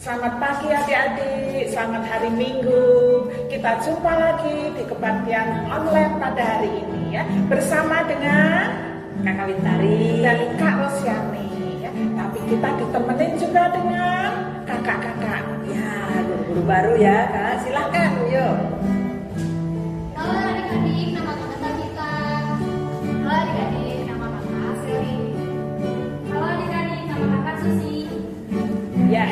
Selamat pagi adik-adik, selamat hari Minggu. Kita jumpa lagi di kebaktian online pada hari ini ya, bersama dengan Kakak Wintari dan Kak Rosyani ya. Tapi kita ditemenin juga dengan kakak-kakak. Ya, guru-guru baru ya Kak, silahkan yuk. Halo adik-adik, nama kakak kita. Halo adik-adik, nama kakak Seri. Halo adik-adik, nama kakak Susi. Ya,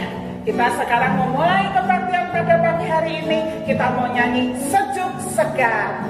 kita sekarang mau mulai kebaktian pada pagi hari ini. Kita mau nyanyi Sejuk Segar.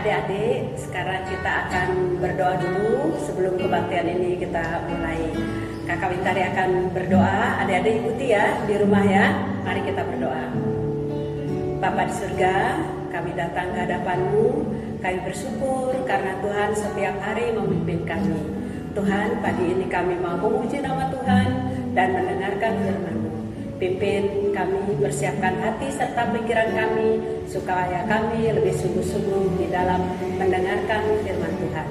Adik-adik, sekarang kita akan berdoa dulu sebelum kebaktian ini kita mulai. Kakak Wintari akan berdoa, adik-adik ikuti ya di rumah ya. Mari kita berdoa. Bapa di surga, kami datang ke hadapan-Mu. Kami bersyukur karena Tuhan setiap hari memimpin kami. Tuhan, pagi ini kami mau memuji nama Tuhan dan mendengarkan firman-Mu. Pimpin kami, persiapkan hati serta pikiran kami, supaya kami lebih sungguh-sungguh di dalam mendengarkan firman Tuhan.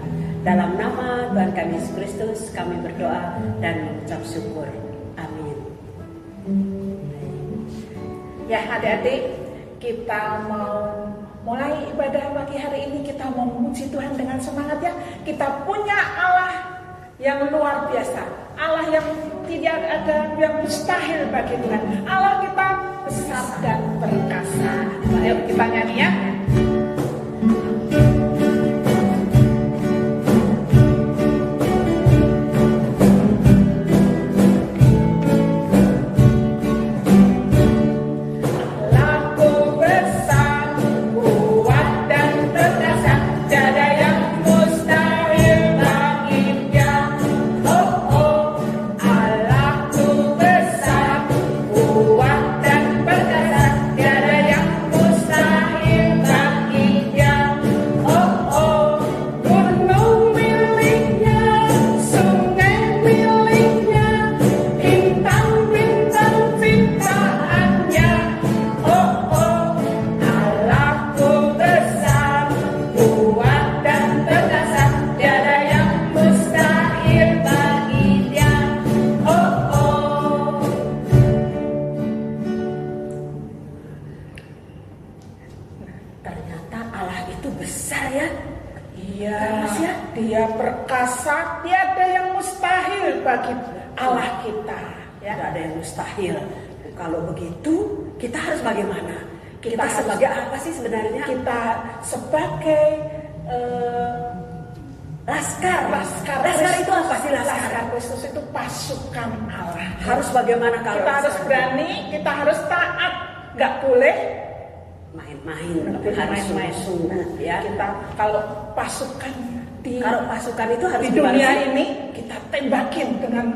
Dalam nama Tuhan kami Yesus Kristus, kami berdoa dan mengucap syukur. Amin. Ya adik-adik, kita mau mulai ibadah pagi hari ini. Kita mau memuji Tuhan dengan semangat ya. Kita punya Allah yang luar biasa, Allah yang tidak ada yang mustahil bagi Tuhan. Allah kita besar dan perkasa. Ayo kita nyanyi ya. Tiada itu besar ya. Iya, Mas ya? dia perkasa, tiada yang mustahil bagi Allah kita. Ya. Tidak ada yang mustahil. Kalau begitu, kita harus bagaimana? Kita harus- sebagai apa sih sebenarnya? Kita sebagai Laskar. Laskar Itu apa sih laskar? Laskar Kristus itu pasukan Allah. Harus bagaimana kalau Kita harus laskar? berani, kita harus taat, nggak boleh Main-main, nggak boleh harus main-main. sungguh ya. Kita kalau pasukan di Kalau pasukan itu harus di gimana dunia sih? ini kita tembakin dengan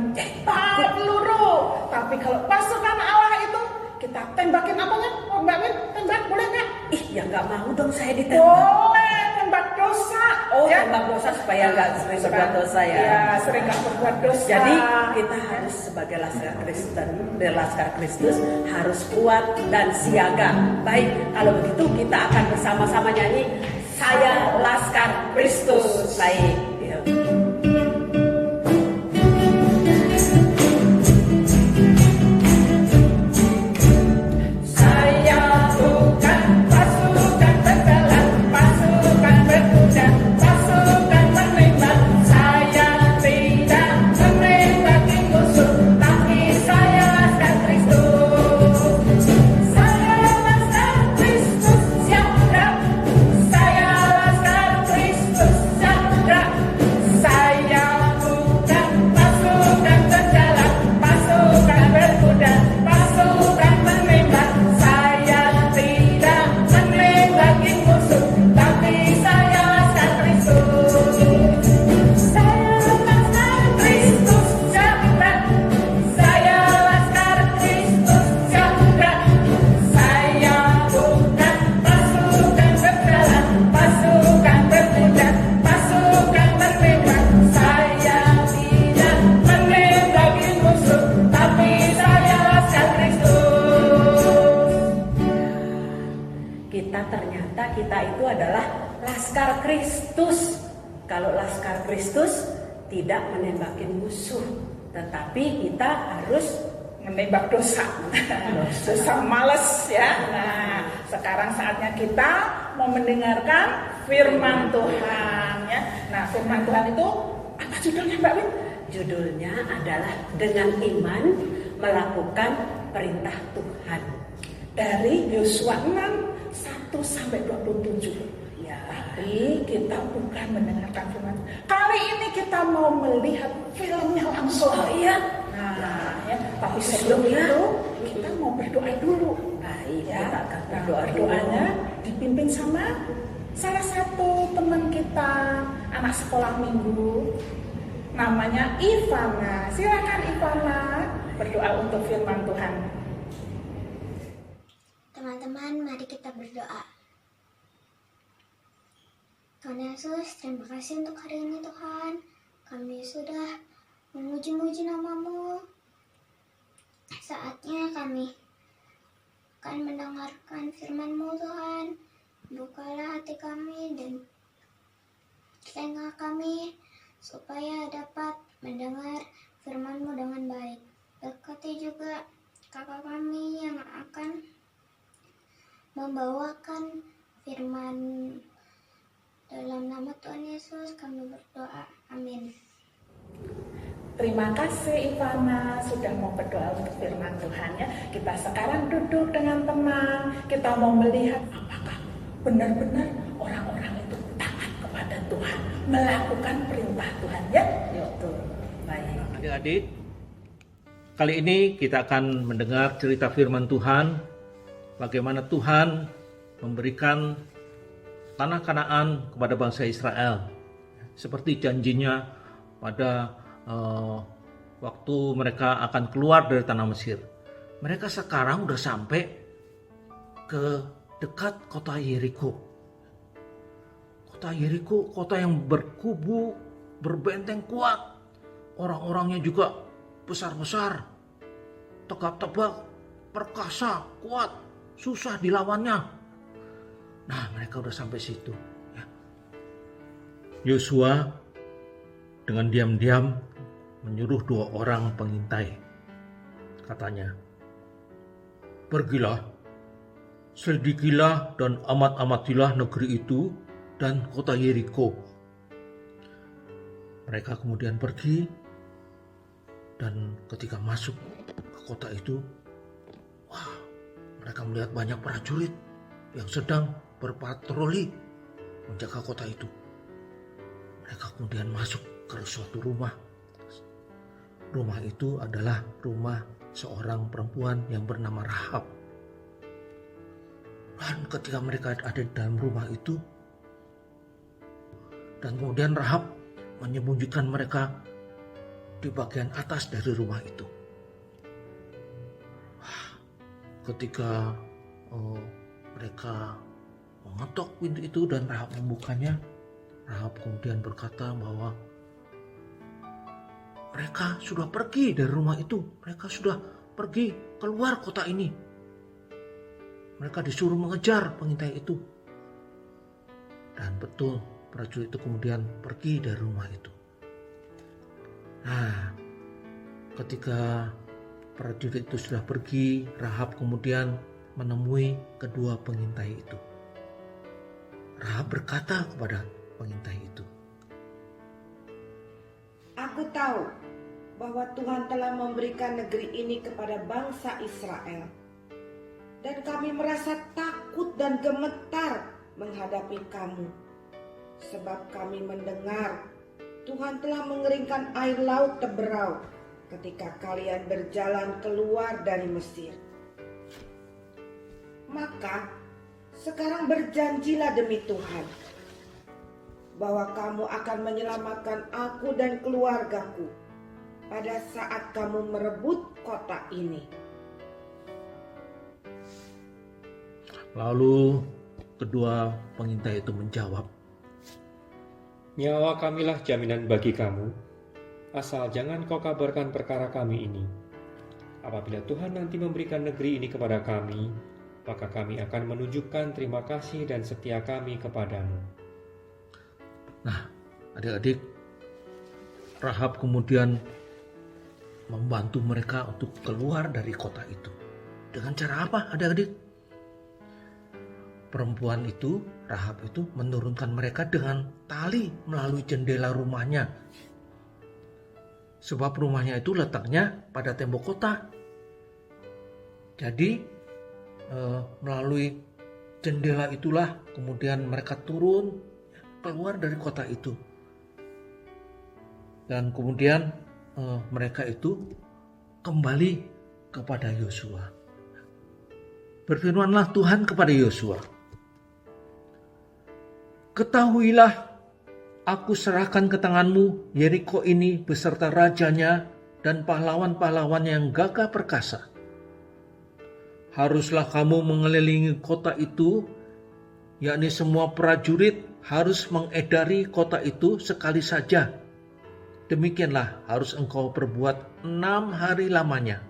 peluru. Tapi kalau pasukan Allah itu kita tembakin apanya? Oh, Mbak Win, tembak boleh nggak? Ih, ya nggak mau dong saya ditembak. Boleh, tembak dosa. Oh, ya. tembak dosa supaya nggak sering berbuat dosa ya. Ya, sering nggak berbuat dosa. Jadi kita harus sebagai laskar Kristen, laskar Kristus harus kuat dan siaga. Baik, kalau begitu kita akan bersama-sama nyanyi Saya Laskar Kristus. Baik. Ya. Saya bukan pasukan berjalan, pasukan berkuda, pasukan menembak. Saya tidak menembaki musuh, tapi saya laskar Kristus. Saya laskar Kristus siaga. Saya laskar Kristus siaga. Saya bukan pasukan berjalan, pasukan berkuda, pasukan menembak. Saya tidak menembaki musuh, tapi saya laskar Kristus. Saya laskar Kristus siaga. Saya laskar Kristus siaga. Saya bukan pasukan berjalan, pasukan berkuda, pasukan menembak. Saya tidak menembaki musuh, tapi saya laskar Kristus. Kita itu adalah laskar Kristus. Kalau laskar Kristus tidak menembaki musuh, tetapi kita harus Menembak dosa. Dosa males ya. Nah, sekarang saatnya kita mau mendengarkan firman Tuhan ya. Nah, firman Tuhan itu apa judulnya, Mbak Win? judulnya adalah dengan iman melakukan perintah Tuhan. Dari Yosua 6 1 sampai 27. Ya. Tapi kita bukan mendengarkan firman. Kali ini kita mau melihat filmnya langsung. Oh iya. Nah, ya. Tapi sebelum itu kita mau berdoa dulu. Baik, Ya, kita akan nah, berdoa dulu. berdoanya dipimpin sama salah satu teman kita, anak sekolah minggu, namanya Ivana. Silakan Ivana berdoa untuk firman Tuhan. Teman-teman, mari kita berdoa. Tuhan Yesus, terima kasih untuk hari ini Tuhan. Kami sudah memuji-muji nama-Mu. Saatnya kami akan mendengarkan firman-Mu Tuhan. Bukalah hati kami dan telinga kami supaya dapat mendengar firman-Mu dengan baik. Berkati juga kakak kami yang akan membawakan firman. Dalam nama Tuhan Yesus kami berdoa. Amin. Terima kasih Ivana sudah mau berdoa untuk firman Tuhan ya. Kita sekarang duduk dengan tenang. Kita mau melihat apakah benar-benar orang-orang itu taat kepada Tuhan, melakukan perintah Tuhan ya. Betul. Baik. Adik-adik, kali ini kita akan mendengar cerita firman Tuhan, bagaimana Tuhan memberikan tanah Kanaan kepada bangsa Israel, seperti janjinya pada waktu mereka akan keluar dari tanah Mesir. Mereka sekarang udah sampai ke dekat kota Yeriko. Kota Yeriko, kota yang berkubu, berbenteng kuat. Orang-orangnya juga besar-besar, tegap-tegap, perkasa, kuat, susah dilawannya. Nah, mereka udah sampai situ. Ya. Yosua dengan diam-diam menyuruh 2 orang pengintai. Katanya, pergilah, selidikilah dan amat-amatilah negeri itu dan kota Yeriko. Mereka kemudian pergi, dan ketika masuk ke kota itu, mereka melihat banyak prajurit yang sedang berpatroli menjaga kota itu. Mereka kemudian masuk ke suatu rumah. Rumah itu adalah rumah seorang perempuan yang bernama Rahab. Dan ketika mereka ada di dalam rumah itu, dan kemudian Rahab menyembunyikan mereka di bagian atas dari rumah itu. Ketika mereka mengetok pintu itu dan Rahab membukanya, Rahab kemudian berkata bahwa mereka sudah pergi dari rumah itu. Mereka sudah pergi keluar kota ini. Mereka disuruh mengejar pengintai itu. Dan betul, prajurit itu kemudian pergi dari rumah itu. Nah, ketika prajurit itu sudah pergi, Rahab kemudian menemui kedua pengintai itu. Rahab berkata kepada pengintai itu, "Aku tahu bahwa Tuhan telah memberikan negeri ini kepada bangsa Israel. Dan kami merasa takut dan gemetar menghadapi kamu. Sebab kami mendengar Tuhan telah mengeringkan air laut Teberau ketika kalian berjalan keluar dari Mesir. Maka sekarang berjanjilah demi Tuhan bahwa kamu akan menyelamatkan aku dan keluargaku pada saat kamu merebut kota ini." Lalu kedua pengintai itu menjawab, "Nyawa kamilah jaminan bagi kamu, asal jangan kau kabarkan perkara kami ini. Apabila Tuhan nanti memberikan negeri ini kepada kami, maka kami akan menunjukkan terima kasih dan setia kami kepadamu." Nah, adik-adik, Rahab kemudian membantu mereka untuk keluar dari kota itu. Dengan cara apa, adik-adik? Perempuan itu, Rahab itu menurunkan mereka dengan tali melalui jendela rumahnya. Sebab rumahnya itu letaknya pada tembok kota. Jadi melalui jendela itulah kemudian mereka turun keluar dari kota itu. Dan kemudian mereka itu kembali kepada Yosua. Berfirmanlah Tuhan kepada Yosua, "Ketahuilah, aku serahkan ke tanganmu Yeriko ini beserta rajanya dan pahlawan-pahlawan yang gagah perkasa. Haruslah kamu mengelilingi kota itu, yakni semua prajurit harus mengedari kota itu sekali saja. Demikianlah harus engkau perbuat 6 hari lamanya.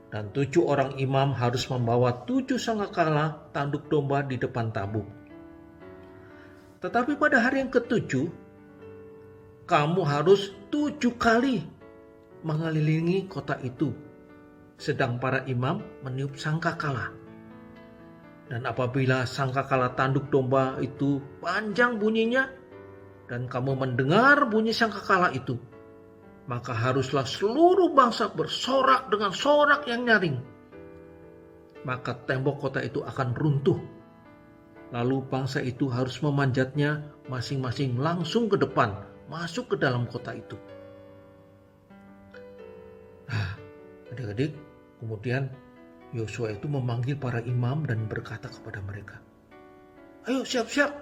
Dan 7 orang imam harus membawa 7 sangkakala tanduk domba di depan tabut. Tetapi pada hari yang ke-7, kamu harus 7 kali mengelilingi kota itu, sedang para imam meniup sangkakala. Dan apabila sangkakala tanduk domba itu panjang bunyinya, dan kamu mendengar bunyi sangkakala itu, maka haruslah seluruh bangsa bersorak dengan sorak yang nyaring. Maka tembok kota itu akan runtuh. Lalu bangsa itu harus memanjatnya masing-masing langsung ke depan, masuk ke dalam kota itu." Nah, adik-adik, kemudian Yosua itu memanggil para imam dan berkata kepada mereka, "Ayo siap-siap,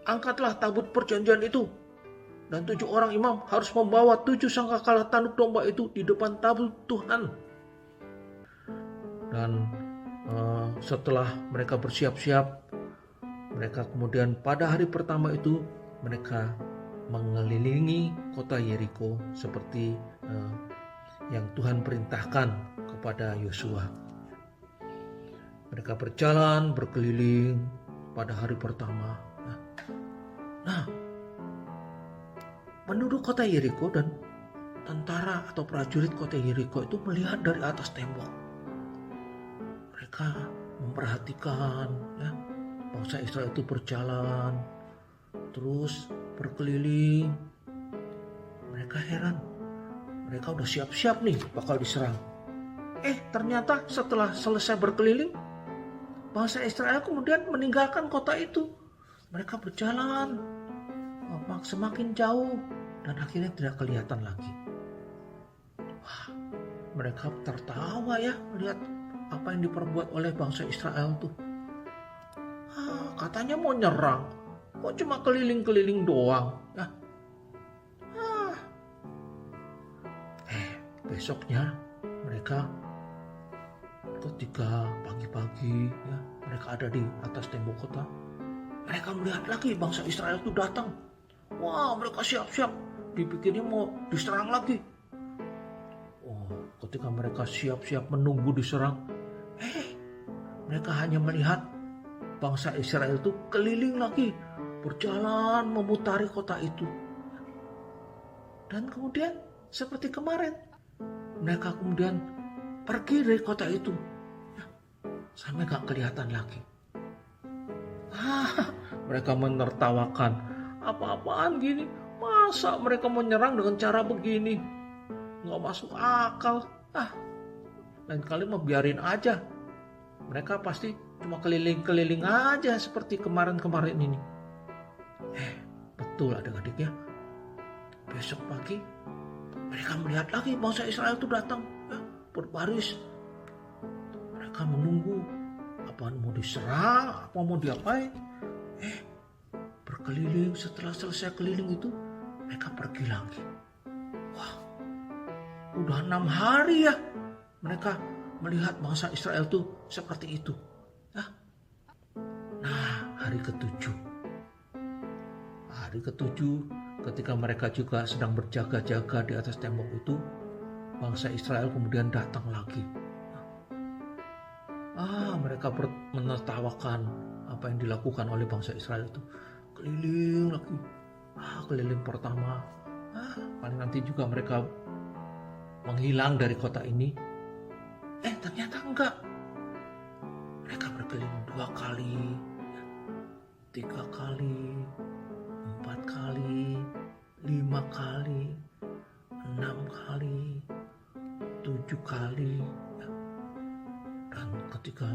angkatlah tabut perjanjian itu. Dan 7 orang imam harus membawa 7 sangkakala tanduk domba itu di depan tabut Tuhan." Dan setelah mereka bersiap-siap, mereka kemudian pada hari pertama itu mereka mengelilingi kota Yeriko seperti yang Tuhan perintahkan kepada Yosua. Mereka berjalan berkeliling pada hari pertama. Nah, penduduk kota Yeriko dan tentara atau prajurit kota Yeriko itu melihat dari atas tembok. Mereka memperhatikan bangsa Israel itu berjalan, terus berkeliling. Mereka heran, mereka udah siap-siap nih bakal diserang. Ternyata setelah selesai berkeliling, bangsa Israel kemudian meninggalkan kota itu. Mereka berjalan semakin jauh dan akhirnya tidak kelihatan lagi. Wah, mereka tertawa ya melihat apa yang diperbuat oleh bangsa Israel tuh. Katanya mau nyerang, kok cuma keliling-keliling doang ya. Besoknya mereka ketika pagi-pagi ya, mereka ada di atas tembok kota, mereka melihat lagi bangsa Israel itu datang. Wah, mereka siap-siap, dipikirnya mau diserang lagi. Ketika mereka siap-siap menunggu diserang, mereka hanya melihat bangsa Israel itu keliling lagi, berjalan memutari kota itu. Dan kemudian seperti kemarin, mereka kemudian pergi dari kota itu sampai gak kelihatan lagi. Mereka menertawakan, apa-apaan gini, masa mereka menyerang dengan cara begini, gak masuk akal. Lain kali mau biarin aja, mereka pasti cuma keliling-keliling aja seperti kemarin-kemarin ini. Betul adik-adik ya, besok pagi mereka melihat lagi bangsa Israel itu datang ya, berbaris. Mereka menunggu apa mau diserang, apa mau diapain. Berkeliling, setelah selesai keliling itu mereka pergi lagi. Wah, udah 6 hari ya mereka melihat bangsa Israel itu seperti itu. Nah, hari ke-7 ketika mereka juga sedang berjaga-jaga di atas tembok itu, bangsa Israel kemudian datang lagi. Mereka menertawakan apa yang dilakukan oleh bangsa Israel itu. Keliling lagi. Keliling pertama. Paling nanti juga mereka menghilang dari kota ini. Ternyata enggak. Mereka berkeliling 2 kali, 3 kali, 4 kali, 5 kali, 6 kali, 7 kali. Dan ketika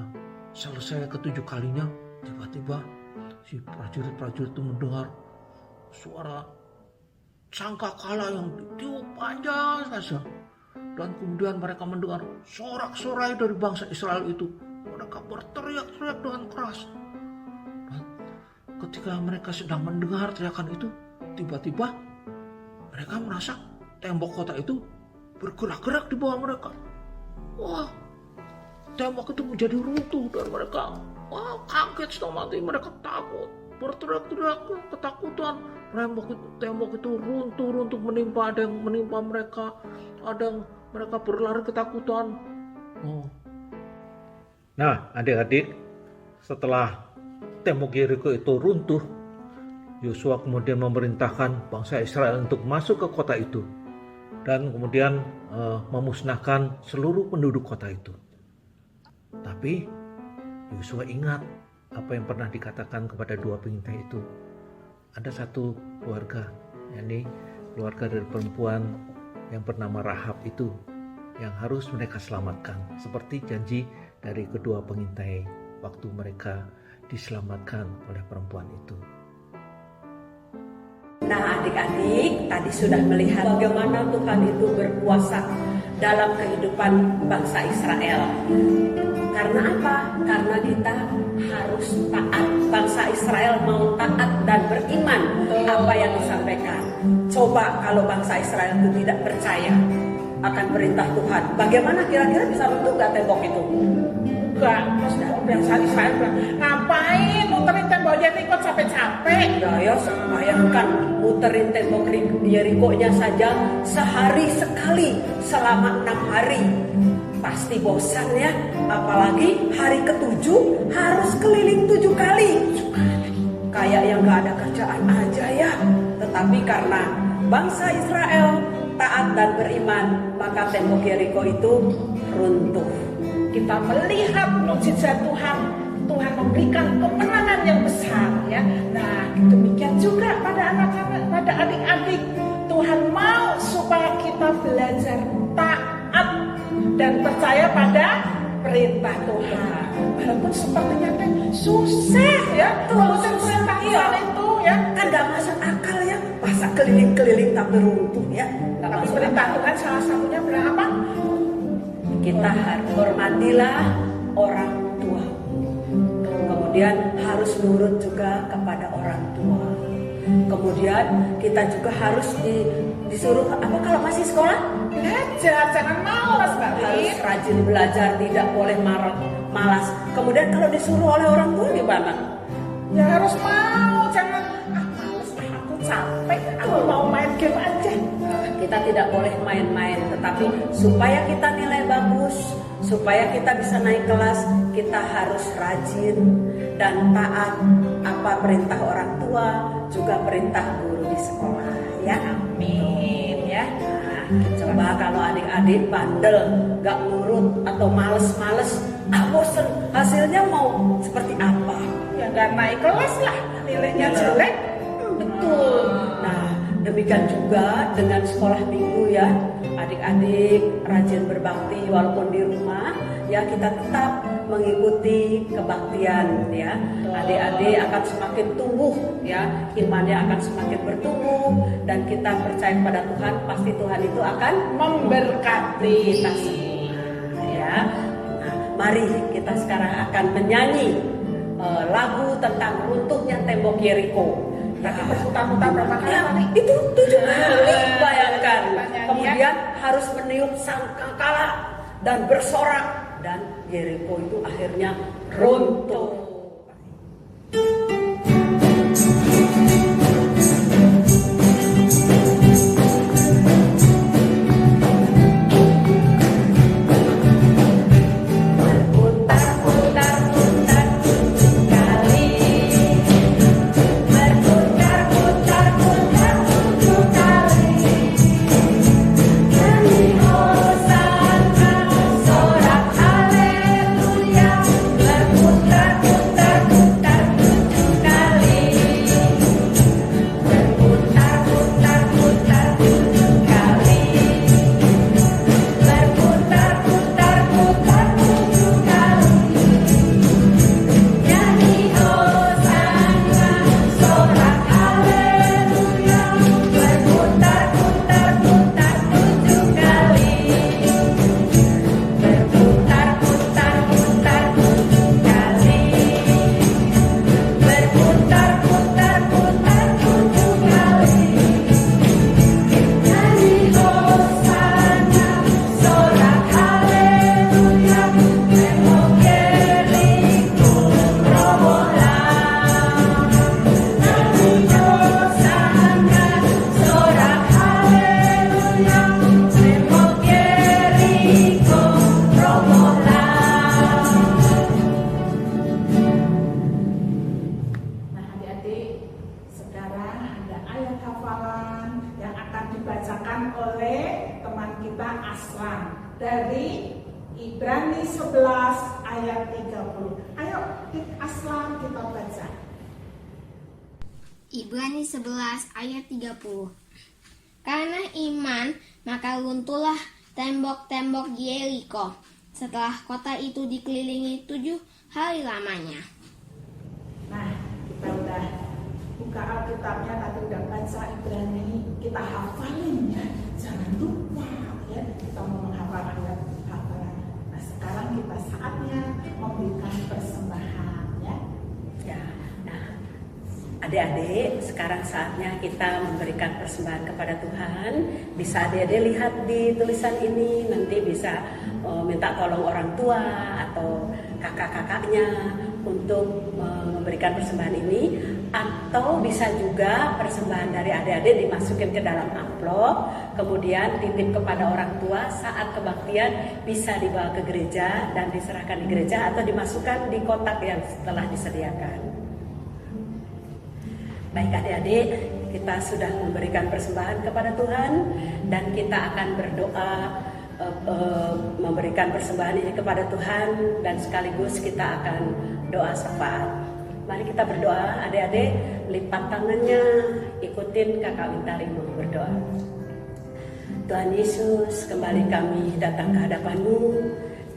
selesai ke-7 kalinya, tiba-tiba si prajurit-prajurit itu mendengar suara sangkakala yang ditiup panjang saja. Dan kemudian mereka mendengar sorak-sorai dari bangsa Israel itu. Mereka berteriak-teriak dengan keras. Dan ketika mereka sedang mendengar teriakan itu, tiba-tiba mereka merasa tembok kota itu bergerak-gerak di bawah mereka. Wah, tembok itu menjadi runtuh dan mereka kaget setengah mati. Mereka takut, berteriak-teriak ketakutan. Tembok itu runtuh menimpa, ada yang menimpa mereka, ada yang mereka berlari ketakutan. Nah, adik-adik, setelah tembok Yeriko itu runtuh, Yosua kemudian memerintahkan bangsa Israel untuk masuk ke kota itu dan kemudian memusnahkan seluruh penduduk kota itu. Tapi Yosua ingat apa yang pernah dikatakan kepada 2 pengintai itu. Ada satu keluarga, yakni keluarga dari perempuan yang bernama Rahab itu, yang harus mereka selamatkan, seperti janji dari kedua pengintai waktu mereka diselamatkan oleh perempuan itu. Nah, adik-adik tadi sudah melihat bagaimana Tuhan itu berkuasa dalam kehidupan bangsa Israel. Karena apa? Karena kita harus taat. Bangsa Israel mau taat dan beriman apa yang disampaikan. Coba kalau bangsa Israel itu tidak percaya akan perintah Tuhan, bagaimana kira-kira bisa runtuh gak tembok itu? Enggak, bangsa Israel bilang, ngapain muterin tembok Yeriko capek-capek? Ya, bayangkan muterin tembok Yeriko-nya saja sehari sekali selama 6 hari. Pasti bosan ya, apalagi hari ke-7 harus keliling 7 kali. Kayak yang gak ada kerjaan aja ya. Tetapi karena bangsa Israel taat dan beriman, maka tembok Yeriko itu runtuh. Kita melihat mukjizat Tuhan Tuhan memberikan kemenangan yang besar ya. Nah, demikian juga pada anak-anak, pada adik-adik. Tuhan mau supaya kita belajar taat dan percaya pada perintah Tuhan. Walaupun sepertinya kan susah ya, ngurusin perintah Tuhan itu ya. Kan gak masuk akal ya, masa keliling-keliling tapi runtuh ya. Gak Tapi masuk perintah akal. Tuhan salah satunya berapa? Kita harus hormatilah orang tua. Kemudian harus nurut juga kepada orang tua. Kemudian kita juga harus disuruh apa kalau masih sekolah? Belajar, jangan malas Mbak Harus Lin. rajin belajar, tidak boleh malas. Kemudian kalau disuruh oleh orang tua gimana? Ya harus mau, jangan males aku capek, aku mau main game aja. Kita tidak boleh main-main, tetapi supaya kita nilai bagus, supaya kita bisa naik kelas, kita harus rajin dan taat apa perintah orang tua, juga perintah guru di sekolah ya. Amin ya. Nah, coba kalau adik-adik bandel, gak nurut atau males-males, bosen, hasilnya mau seperti apa? Ya gak naik kelas lah, nilainya jelek. Betul. Nah, demikian juga dengan sekolah minggu ya. Adik-adik rajin berbakti walaupun di rumah, ya kita tetap mengikuti kebaktian ya. Adik-adik akan semakin tumbuh ya, imannya akan semakin bertumbuh dan kita percaya pada Tuhan, pasti Tuhan itu akan Memberkati kita semua ya. Nah, mari kita sekarang akan menyanyi lagu tentang runtuhnya tembok Yeriko. Tapi berputar-putar berapa kali Ya, tadi? itu 7 kali bayangkan. Nyanyian. Kemudian harus meniup sangkakala dan bersorak dan Yeriko itu akhirnya runtuh. Nah adik-adik, sekarang ada ayat hafalan yang akan dibacakan oleh teman kita Aslan dari Ibrani 11 ayat 30. Ayo Aslan kita baca. Ibrani 11 ayat 30. Karena iman, maka runtuhlah tembok-tembok Yeriko setelah kota itu dikelilingi 7 hari lamanya. Nah, kita udah buka Alkitabnya, tadi udah baca Ibrani, kita hafalin ya. Jangan lupa ya, kita mau menghafal ayat hafalan. Nah, sekarang kita saatnya memberikan persembahan ya. Ya, nah, adik-adik, sekarang saatnya kita memberikan persembahan kepada Tuhan. Bisa adik-adik lihat di tulisan ini, nanti bisa minta tolong orang tua atau kakak-kakaknya untuk memberikan persembahan ini, atau bisa juga persembahan dari adik-adik dimasukin ke dalam amplop, kemudian titip kepada orang tua. Saat kebaktian bisa dibawa ke gereja dan diserahkan di gereja atau dimasukkan di kotak yang telah disediakan. Baik adik-adik, kita sudah memberikan persembahan kepada Tuhan dan kita akan berdoa memberikan persembahan ini kepada Tuhan, dan sekaligus kita akan doa syafaat. Mari kita berdoa, adik-adik lipat tangannya, ikutin Kakak Wintari mau berdoa. Tuhan Yesus, kembali kami datang ke hadapan-Mu.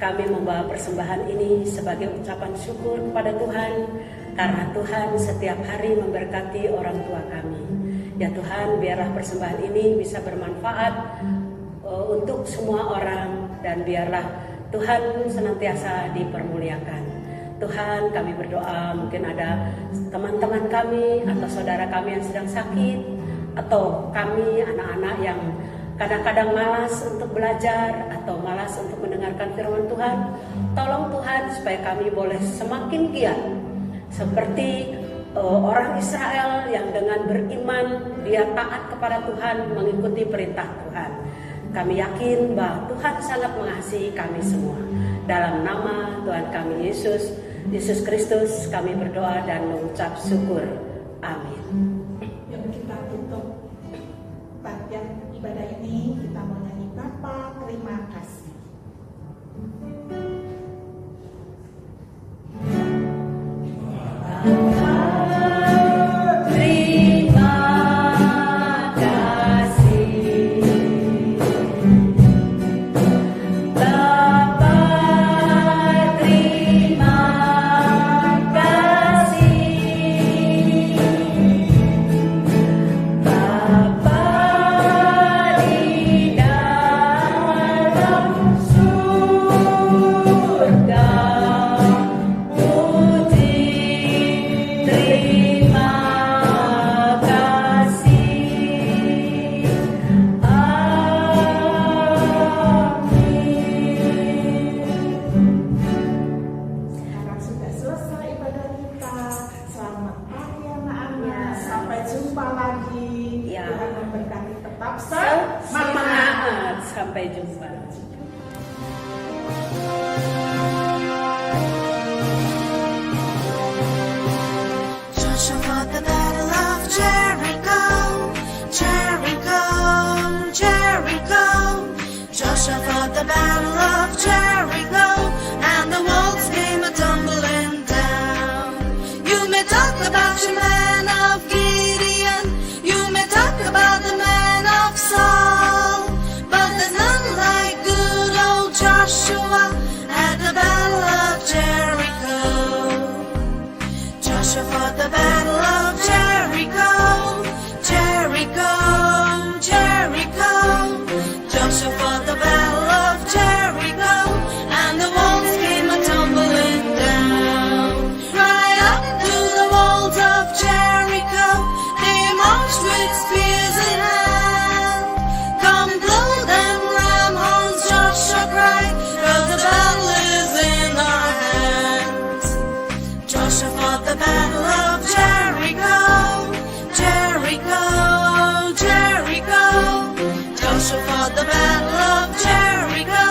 Kami membawa persembahan ini sebagai ucapan syukur kepada Tuhan, karena Tuhan setiap hari memberkati orang tua kami. Ya Tuhan, biarlah persembahan ini bisa bermanfaat untuk semua orang, dan biarlah Tuhan senantiasa dipermuliakan. Tuhan, kami berdoa, mungkin ada teman-teman kami atau saudara kami yang sedang sakit, atau kami anak-anak yang kadang-kadang malas untuk belajar atau malas untuk mendengarkan firman Tuhan. Tolong Tuhan supaya kami boleh semakin giat seperti orang Israel yang dengan beriman dia taat kepada Tuhan, mengikuti perintah Tuhan. Kami yakin bahwa Tuhan sangat mengasihi kami semua. Dalam nama Tuhan kami Yesus Kristus, kami berdoa dan mengucap syukur. Amin. Yuk kita tutup bagian ibadah ini, kita mau nyanyi Bapa terima kasih. Sampai jumpa. Joshua fought the battle of Jericho, Jericho, Jericho. Joshua fought the battle of Jericho, and the walls came a-tumbling down. You may talk about your man of Gideon, you may talk about the man of Saul, but there's none like good old Joshua at the battle of Jericho. Joshua fought the battle of Jericho, Jericho, Jericho. Joshua fought the battle of Jericho, and the walls came a-tumbling down. Right up to the walls of Jericho, they marched with spears in hand. Come blow them ram horns, Joshua cried, 'cause the battle is in our hands. Joshua fought the battle of Jericho, Jericho, Jericho. Joshua fought the battle of Jericho,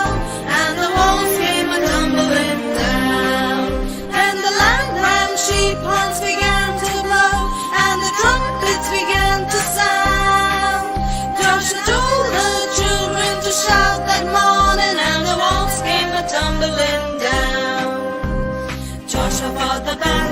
and the walls came a-tumbling down. Then the lamb sheep horns began to blow, and the trumpets began to sound. Joshua told the children to shout that morning, and the walls came a-tumbling down. Joshua fought the battle